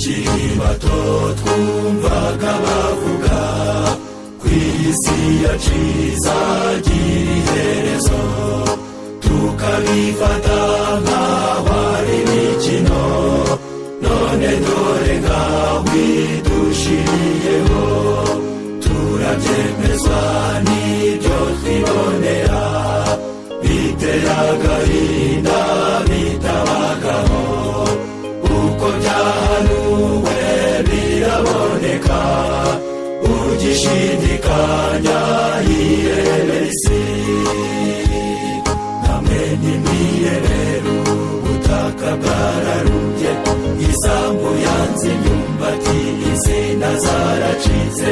tukiri bato twumvaga bavuga kw'isi yaciza iherezo tukabifata nk'aho ari imikino none dore ngaho idushiriyeho turabyemezwa n'ibyo twibonera bitera agahinda bitabagaho uko byahanuwe biraboneka ugishidikanya yirebera isi namwe nimirebera ubutaka bwararumbye isambu yanze imyumbati insina zaracitse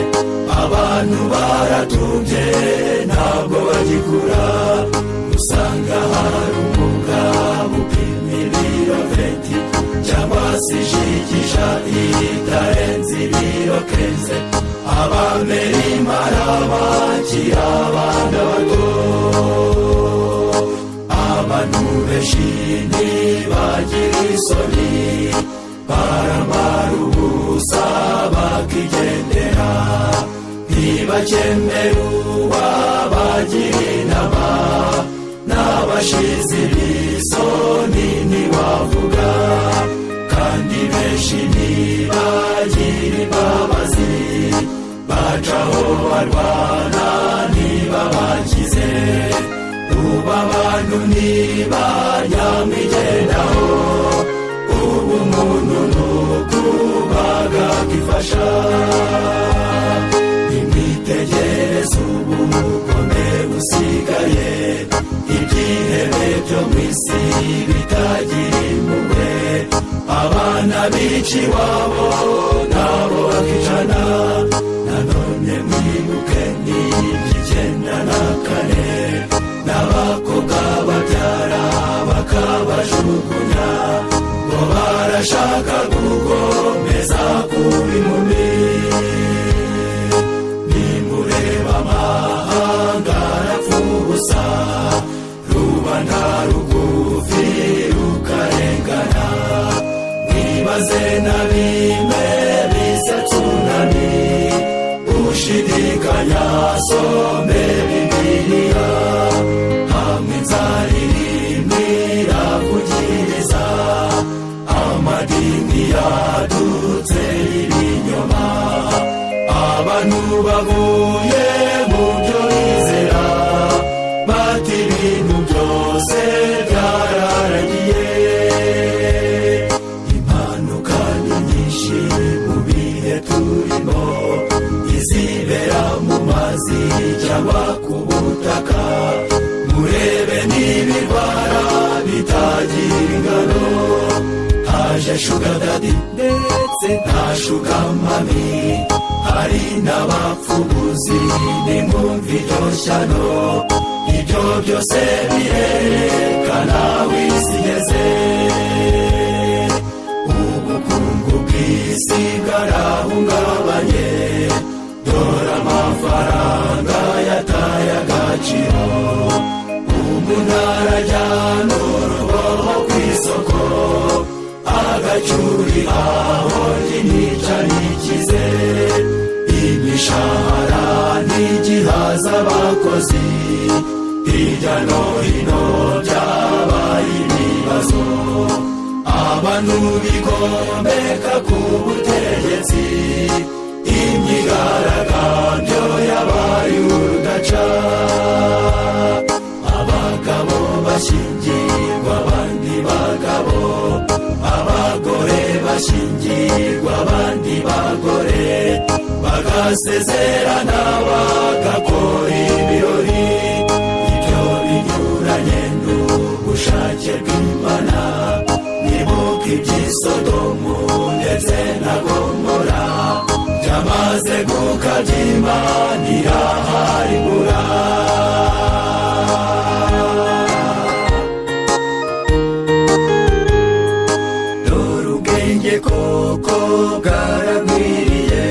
abantu baratumye ntabwo bagikura usanga hari umugabo upima ibiro 20 cyangwa se ijikisha itarenze ibiro 15 abamera imara bakira abana bato abantu benshi ntibagira isoni baramara ubusa bakigendera ntibakemera uwabagira inama n'abashize ibisoni ntiwavuga kandi benshi ntibagira imbabazi bacaho barwana ntibabakize ubu abantu ntibanyamwigendaho ubu umuntu nukubaga kwifasha nimwitegereze ubu bugome busigaye ibyihebe byo mu isi bitagira impuhwe abana bica iwabo nabo bakicana nanone mwibuke n'94 n'abakobwa babyara bakabajugunya ngo barashaka gukomeza kuba inkumi nimureba amahanga arapfa ubusa rubanda rugufi rukarengana mwibaze na bimwe bisa tsunami ushidikanya some Bibiliya hamwe nzaririmba iravugiriza amadini yadutse ibinyoma abantu bavuye mu byo bizera bati ibintu byose byararangiye impanuka ni nyinshi mu bihe turimo izibera mu mazi cyangwa ku butaka murebe n'ibirwara bitagira ingano haje shuga dadi ndetse nta shuga mami hari n'abapfubuzi n'imvumvi iryo shyano ibyo byose birerekana aho isi igeze ubukungu bw'isi bwarahungabanye dore amafaranga yataye agaciro umuntu arajyana uruboho ku isoko agacyura aho ntica nikize imishahara ntigihaza abakozi hirya no hino byabaye ibibazo abantu bigomeka ku butegetsi imyigaragambyo yabaye urudaca abagabo bashyingirwa abandi bagabo abagore bashyingirwa abandi bagore bagasezerana bagakora ibirori ibyo binyuranye n'ubushake bw'Imana nibuka iby'isodomu ndetse na gomora byamaze gukabya Imana iraharigura dore ubwenge koko bwaragwiriye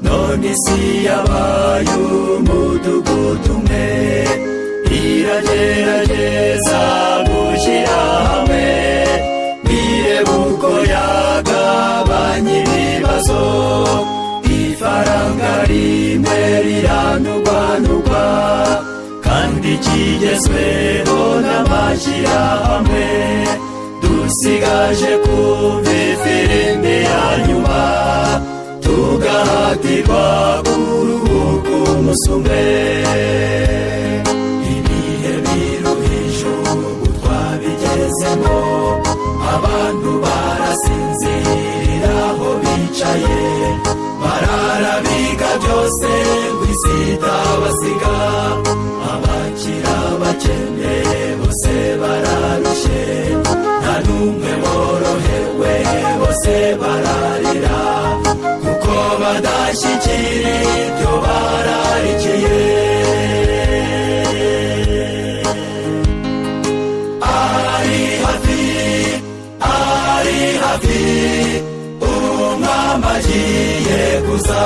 none isi yabaye umudugudu umwe iragerageza gushyira hamwe bireba uko yagabanya ibigezweho n'amashyirahamwe, dusigaje kumva ifirimbi ya nyuma, tugahatirwa kuruhuka umunsi umwe. Ibihe biruhije ubu twabigezemo, abantu barasinzirira aho bicaye, barara biga byose ngo isi itabasiga. Abakira abakene bose bararushye, nta n'umwe worohewe, bose bararira kuko badashyikira ibyo bararikiye. Ari hafi umwami agiye kuza.